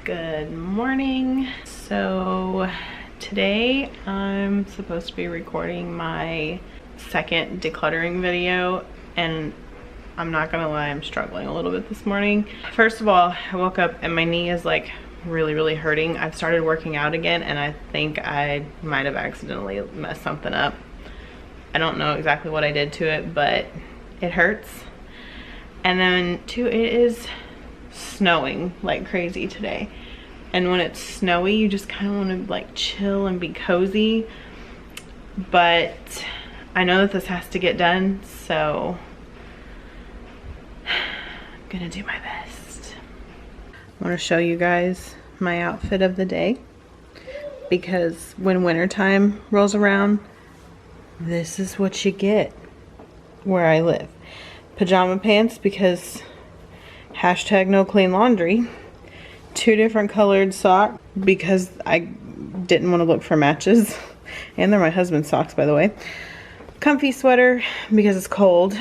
Good morning. So today I'm supposed to be recording my second decluttering video, and I'm not gonna lie, I'm struggling a little bit this morning. First of all, I woke up and my knee is like really hurting. I've started working out again and I think I might have accidentally messed something up. I don't know exactly what I did to it, but it hurts. And then two, it is snowing like crazy today, and when it's snowy you just kind of want to like chill and be cozy, but I know that this has to get done, so I'm gonna do my best. I want to show you guys my outfit of the day, because when wintertime rolls around, this is what you get where I live. Pajama pants, because hashtag no clean laundry. 2 different colored socks because I didn't want to look for matches. And they're my husband's socks, by the way. Comfy sweater because it's cold.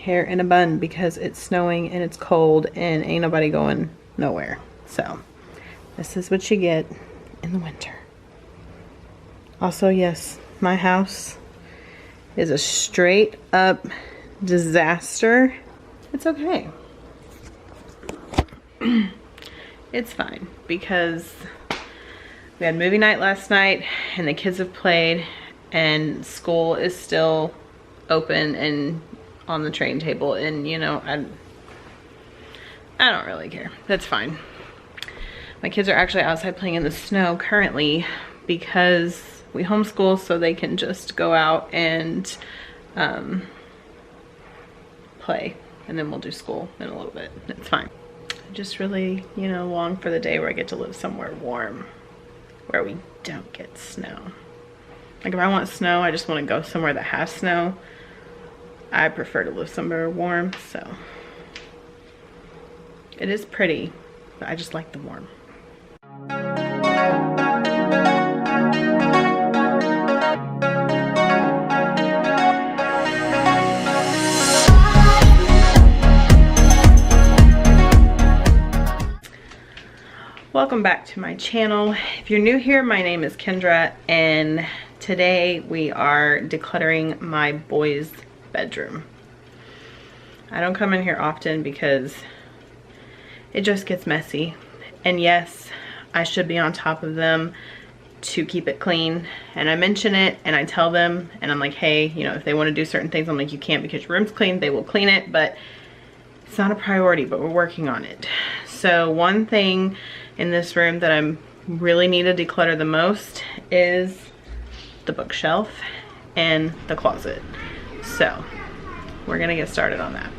Hair in a bun because it's snowing and it's cold and ain't nobody going nowhere. So this is what you get in the winter. Also, yes, my house is a straight up disaster. It's okay. It's fine because we had movie night last night and the kids have played and school is still open and on the train table, and you know, I don't really care. That's fine. My kids are actually outside playing in the snow currently because we homeschool, so they can just go out and play, and then we'll do school in a little bit. It's fine. I just really, you know, long for the day where I get to live somewhere warm, where we don't get snow. Like if I want snow, I just want to go somewhere that has snow. I prefer to live somewhere warm, so it is pretty, but I just like the warm. Welcome back to my channel. If you're new here, my name is Kendra, and today we are decluttering my boys' bedroom. I don't come in here often because it just gets messy, and yes, I should be on top of them to keep it clean, and I mention it and I tell them, and I'm like, hey, you know, if they want to do certain things, I'm like, you can't because your room's clean. They will clean it, but it's not a priority, but we're working on it. So one thing in this room that I really need to declutter the most is the bookshelf and the closet. So we're gonna get started on that.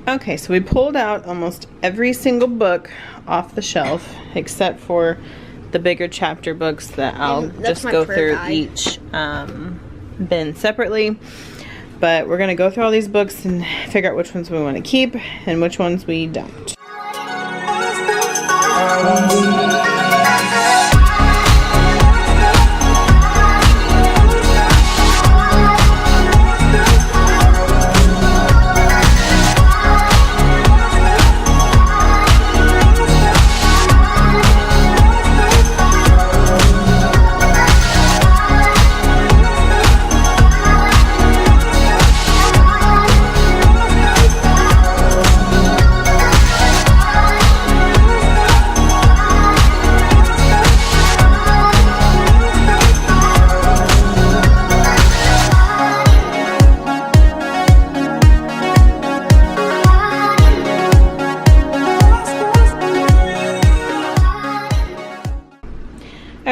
Okay, so we pulled out almost every single book off the shelf except for the bigger chapter books that I'll just go through each bin separately. But we're gonna go through all these books and figure out which ones we want to keep and which ones we don't.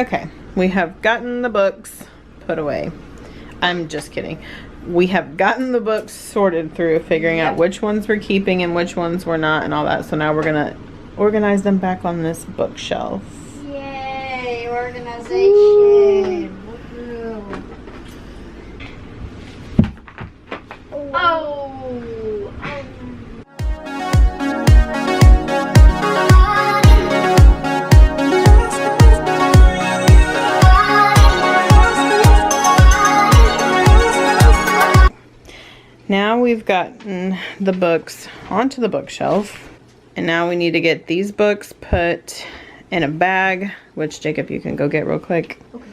Okay, we have gotten the books put away. I'm just kidding. We have gotten the books sorted through, figuring out which ones we're keeping and which ones we're not and all that. So now we're gonna organize them back on this bookshelf. Yay, organization. Oh. Now we've gotten the books onto the bookshelf, and now we need to get these books put in a bag, which Jacob, you can go get real quick. Okay.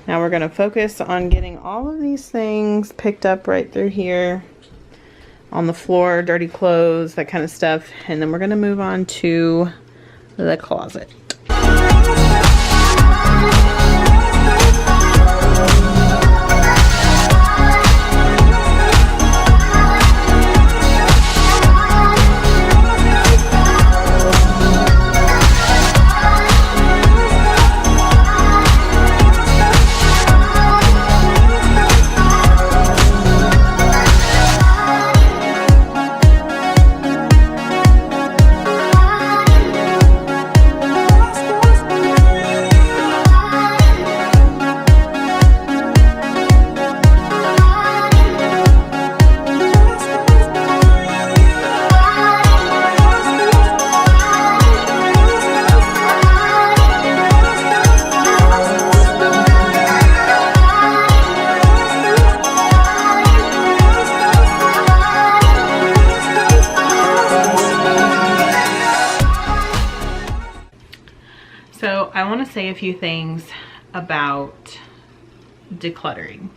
Now we're going to focus on getting all of these things picked up right through here on the floor, dirty clothes, that kind of stuff, and then we're going to move on to the closet. So I want to say a few things about decluttering.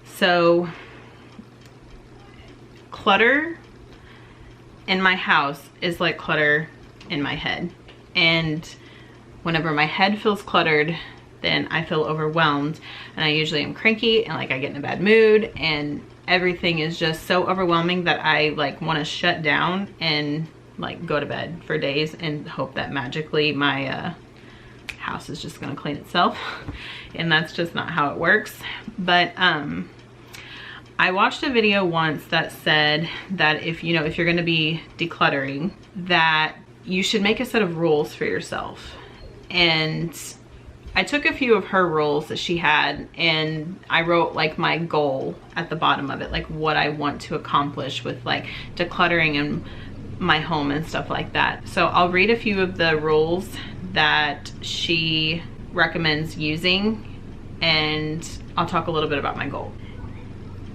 So clutter in my house is like clutter in my head. And whenever my head feels cluttered, then I feel overwhelmed, and I usually am cranky and like I get in a bad mood, and everything is just so overwhelming that I like want to shut down and like go to bed for days and hope that magically my house is just gonna clean itself. And that's just not how it works. But I watched a video once that said that if you're gonna be decluttering, that you should make a set of rules for yourself. And I took a few of her rules that she had, and I wrote like my goal at the bottom of it, like what I want to accomplish with like decluttering and my home and stuff like that. So I'll read a few of the rules that she recommends using, and I'll talk a little bit about my goal.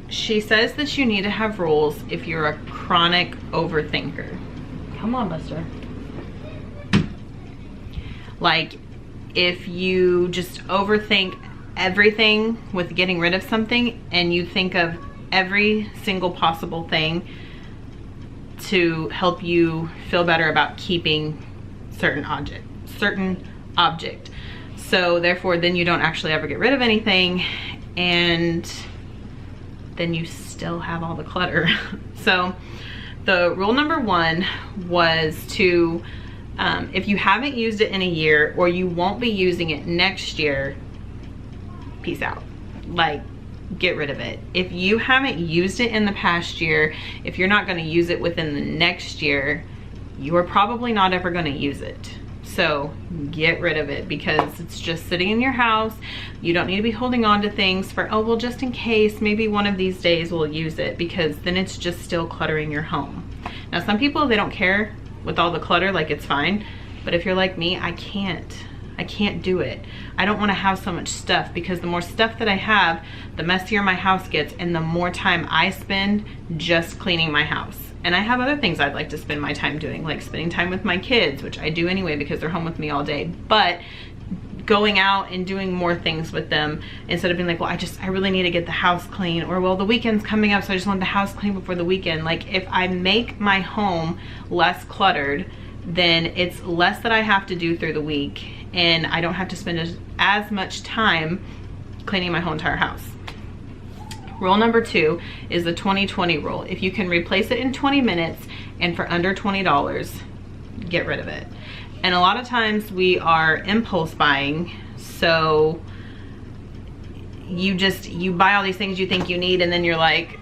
She says that you need to have rules if you're a chronic overthinker. Come on, Buster. Like, if you just overthink everything with getting rid of something, and you think of every single possible thing to help you feel better about keeping certain object. So therefore, then you don't actually ever get rid of anything, and then you still have all the clutter. So the rule number 1 was to, if you haven't used it in a year, or you won't be using it next year, peace out. Like, get rid of it. If you haven't used it in the past year, if you're not going to use it within the next year, you are probably not ever going to use it. So get rid of it, because it's just sitting in your house. You don't need to be holding on to things for, oh, well, just in case, maybe one of these days we'll use it, because then it's just still cluttering your home. Now, some people, they don't care with all the clutter, like it's fine. But if you're like me, I can't do it. I don't want to have so much stuff, because the more stuff that I have, the messier my house gets, and the more time I spend just cleaning my house. And I have other things I'd like to spend my time doing, like spending time with my kids, which I do anyway because they're home with me all day. But going out and doing more things with them, instead of being like, well, I really need to get the house clean, or well, the weekend's coming up, so I just want the house clean before the weekend. Like, if I make my home less cluttered, then it's less that I have to do through the week, and I don't have to spend as much time cleaning my whole entire house. Rule number 2 is the 20-20 rule. If you can replace it in 20 minutes and for under $20, get rid of it. And a lot of times we are impulse buying. So you buy all these things you think you need, and then you're like,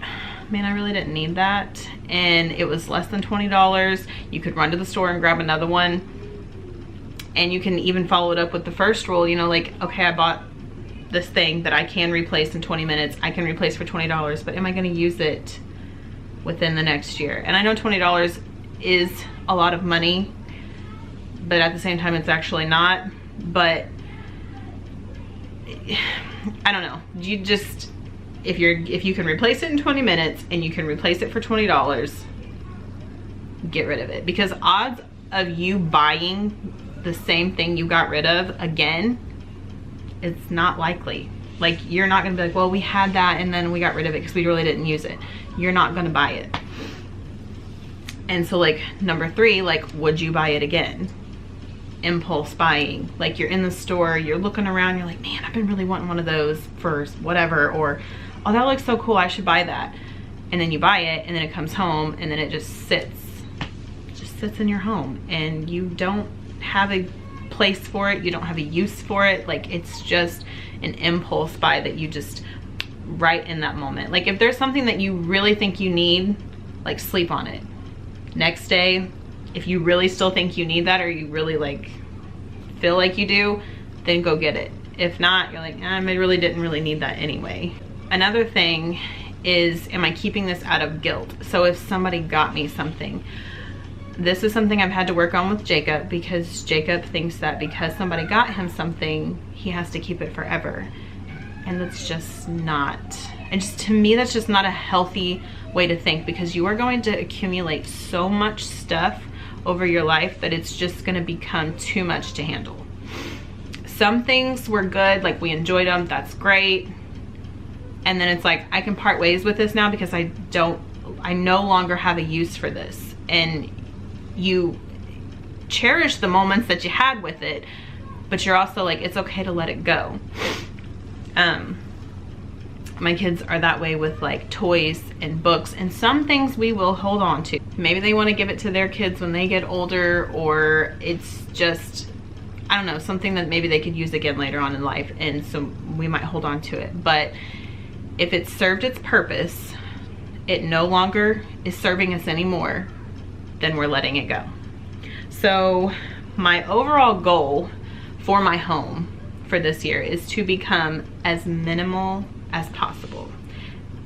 man, I really didn't need that. And it was less than $20. You could run to the store and grab another one. And you can even follow it up with the first rule, you know, like, okay, I bought this thing that I can replace in 20 minutes. I can replace for $20, but am I gonna use it within the next year? And I know $20 is a lot of money, but at the same time, it's actually not. But I don't know. You just, if you can replace it in 20 minutes and you can replace it for $20, get rid of it. Because odds of you buying the same thing you got rid of again, it's not likely. Like, you're not gonna be like, well, we had that and then we got rid of it because we really didn't use it. You're not gonna buy it. And so, like, number 3, like, would you buy it again? Impulse buying. Like, you're in the store, you're looking around, you're like, man, I've been really wanting one of those for whatever, or oh, that looks so cool, I should buy that. And then you buy it, and then it comes home, and then it just sits in your home, and you don't have a place for it, you don't have a use for it. Like, it's just an impulse buy that you just right in that moment. Like, if there's something that you really think you need, like, sleep on it. Next day, if you really still think you need that, or you really like feel like you do, then go get it. If not, you're like, I really didn't really need that anyway. Another thing is, am I keeping this out of guilt? So if somebody got me something, this is something I've had to work on with Jacob, because Jacob thinks that because somebody got him something, he has to keep it forever. And that's just not, and just to me, that's just not a healthy way to think, because you are going to accumulate so much stuff over your life that it's just gonna become too much to handle. Some things were good, like we enjoyed them, that's great. And then it's like, I can part ways with this now because I no longer have a use for this. And you cherish the moments that you had with it, but you're also like, it's okay to let it go. My kids are that way with like toys and books, and some things we will hold on to. Maybe they want to give it to their kids when they get older, or it's just, I don't know, something that maybe they could use again later on in life, and so we might hold on to it. But if it served its purpose, it no longer is serving us anymore, then we're letting it go. So my overall goal for my home for this year is to become as minimal as possible.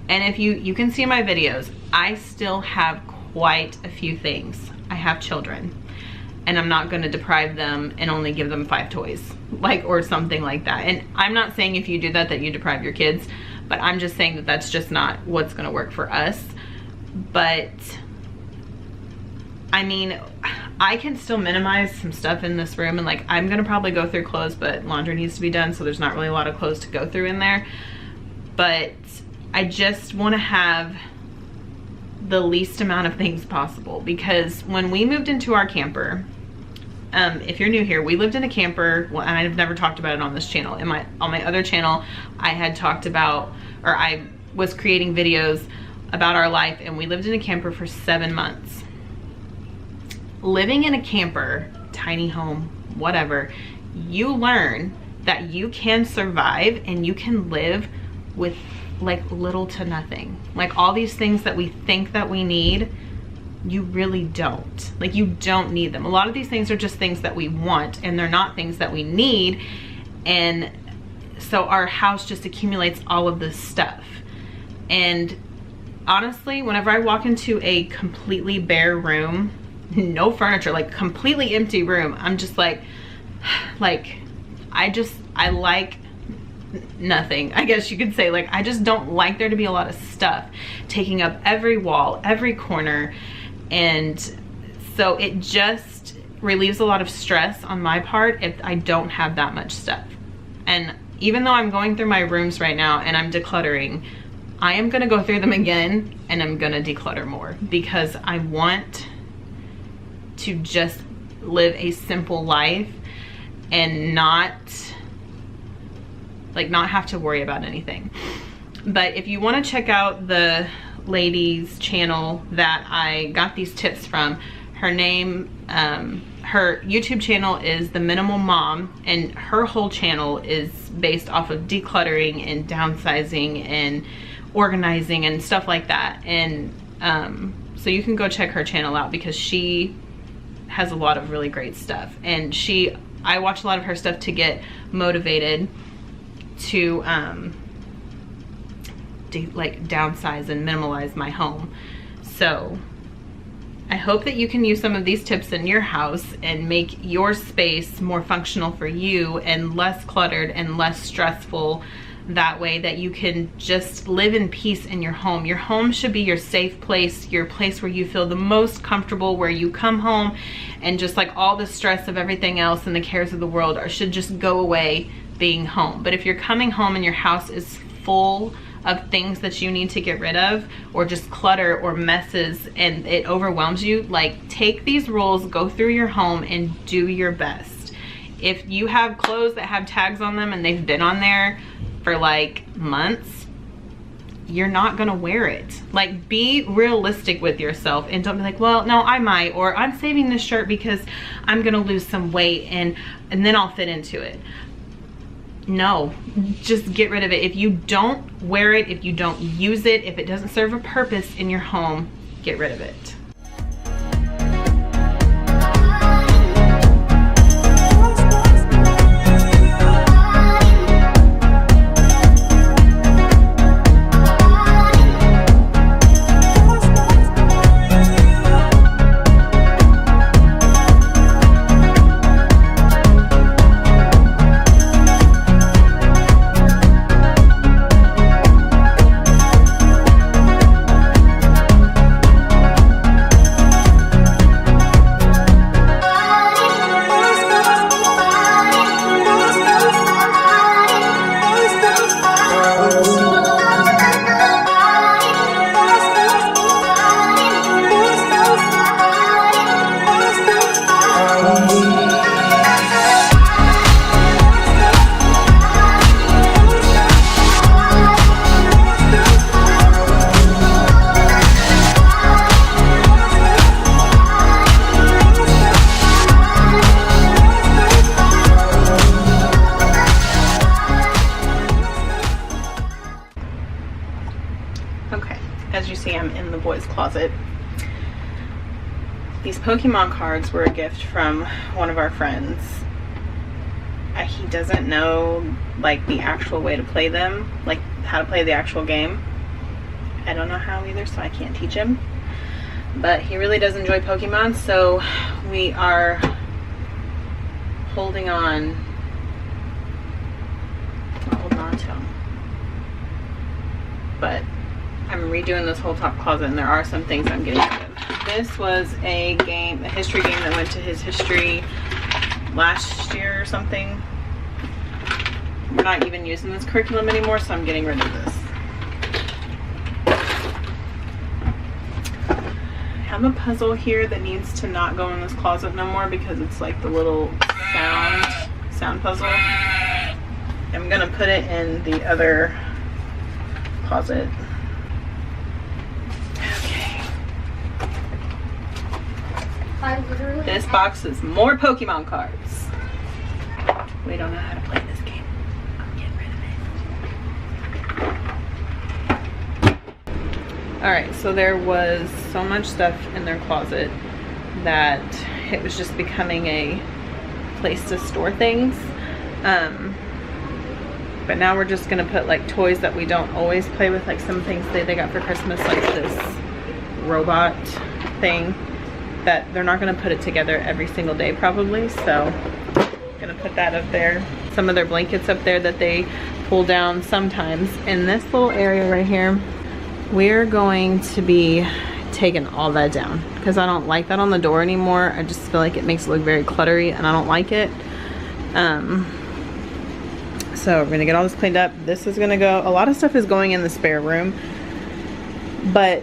And if you can see my videos, I still have quite a few things. I have children, and I'm not going to deprive them and only give them 5 toys, like, or something like that. And I'm not saying if you do that you deprive your kids, but I'm just saying that that's just not what's going to work for us. But I mean, I can still minimize some stuff in this room, and like, I'm gonna probably go through clothes, but laundry needs to be done, so there's not really a lot of clothes to go through in there. But I just want to have the least amount of things possible, because when we moved into our camper, if you're new here, we lived in a camper. Well, and I've never talked about it on this channel. On my other channel, I had talked about, or I was creating videos about our life, and we lived in a camper for 7 months. Living in a camper, tiny home, whatever, you learn that you can survive and you can live with like little to nothing. Like, all these things that we think that we need, you really don't. Like, you don't need them. A lot of these things are just things that we want, and they're not things that we need. And so our house just accumulates all of this stuff. And honestly, whenever I walk into a completely bare room, no furniture, like completely empty room, I'm just like I like nothing, I guess you could say. Like, I just don't like there to be a lot of stuff taking up every wall, every corner. And so it just relieves a lot of stress on my part if I don't have that much stuff. And even though I'm going through my rooms right now and I'm decluttering, I am gonna go through them again, and I'm gonna declutter more, because I want to just live a simple life and not have to worry about anything. But if you want to check out the lady's channel that I got these tips from, her name, her YouTube channel is The Minimal Mom, and her whole channel is based off of decluttering and downsizing and organizing and stuff like that. And so you can go check her channel out because she has a lot of really great stuff. And I watch a lot of her stuff to get motivated to like downsize and minimalize my home. So I hope that you can use some of these tips in your house and make your space more functional for you and less cluttered and less stressful. That way that you can just live in peace in your home. Your home should be your safe place, your place where you feel the most comfortable, where you come home and just like all the stress of everything else and the cares of the world should just go away being home. But if you're coming home and your house is full of things that you need to get rid of, or just clutter or messes, and it overwhelms you, like, take these rules, go through your home and do your best. If you have clothes that have tags on them and they've been on there for like months, you're not gonna wear it. Like, be realistic with yourself and don't be like, well, no, I might, or I'm saving this shirt because I'm gonna lose some weight and then I'll fit into it. No, just get rid of it. If you don't wear it, if you don't use it, if it doesn't serve a purpose in your home, get rid of it. Okay, as you see, I'm in the boys' closet. These Pokemon cards were a gift from one of our friends. He doesn't know like the actual way to play them, like how to play the actual game. I don't know how either, so I can't teach him. But he really does enjoy Pokemon, so we are holding on to him. But I'm redoing this whole top closet and there are some things I'm getting rid of. This was a history game that went to his history last year or something. We're not even using this curriculum anymore, so I'm getting rid of this. I have a puzzle here that needs to not go in this closet no more because it's like the little sound puzzle. I'm gonna put it in the other closet. This box is more Pokemon cards. We don't know how to play this game. I'm getting rid of it. Alright, so there was so much stuff in their closet that it was just becoming a place to store things. But now we're just gonna put like toys that we don't always play with, like some things they got for Christmas, like this robot thing that they're not going to put it together every single day probably, so I'm going to put that up there. Some of their blankets up there that they pull down sometimes. In this little area right here, we're going to be taking all that down because I don't like that on the door anymore. I just feel like it makes it look very cluttery and I don't like it. So we're going to get all this cleaned up. This is going to go, a lot of stuff is going in the spare room, but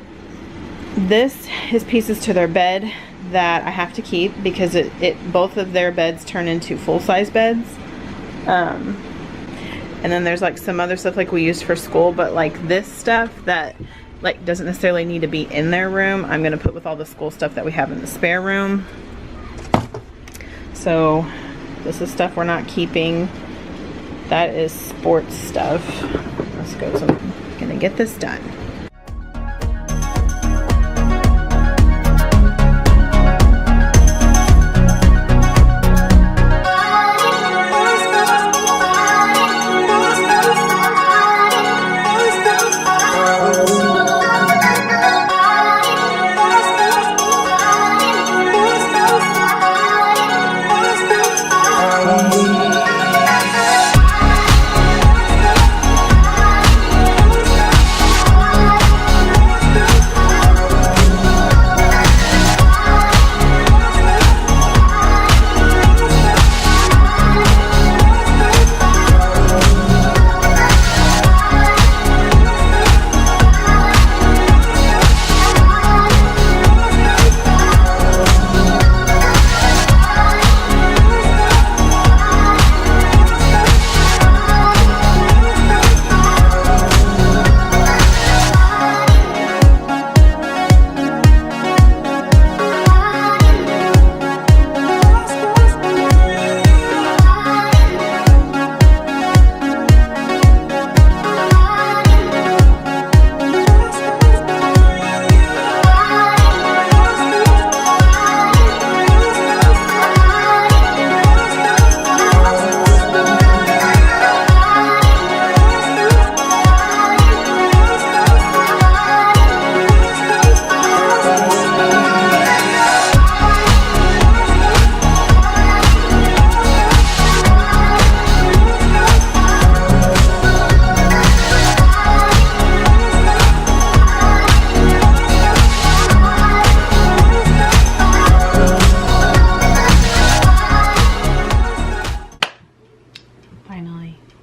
this is pieces to their bed that I have to keep because both of their beds turn into full-size beds. And then there's like some other stuff like we used for school, but like this stuff that like doesn't necessarily need to be in their room, I'm gonna put with all the school stuff that we have in the spare room. So this is stuff we're not keeping. That is sports stuff. Let's go. So I'm gonna get this done.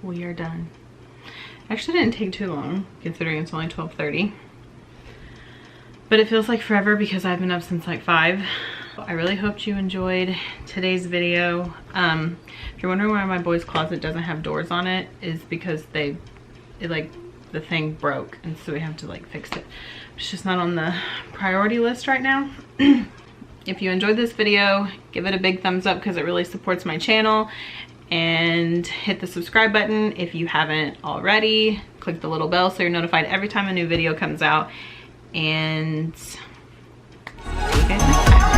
We are done. Actually didn't take too long considering it's only 12:30, but it feels like forever because I've been up since like 5. I really hoped you enjoyed today's video. If you're wondering why my boys' closet doesn't have doors on it, is because the thing broke and so we have to like fix it. It's just not on the priority list right now. If you enjoyed this video, give it a big thumbs up because it really supports my channel. And hit the subscribe button if you haven't already. Click the little bell so you're notified every time a new video comes out. And see you guys next time.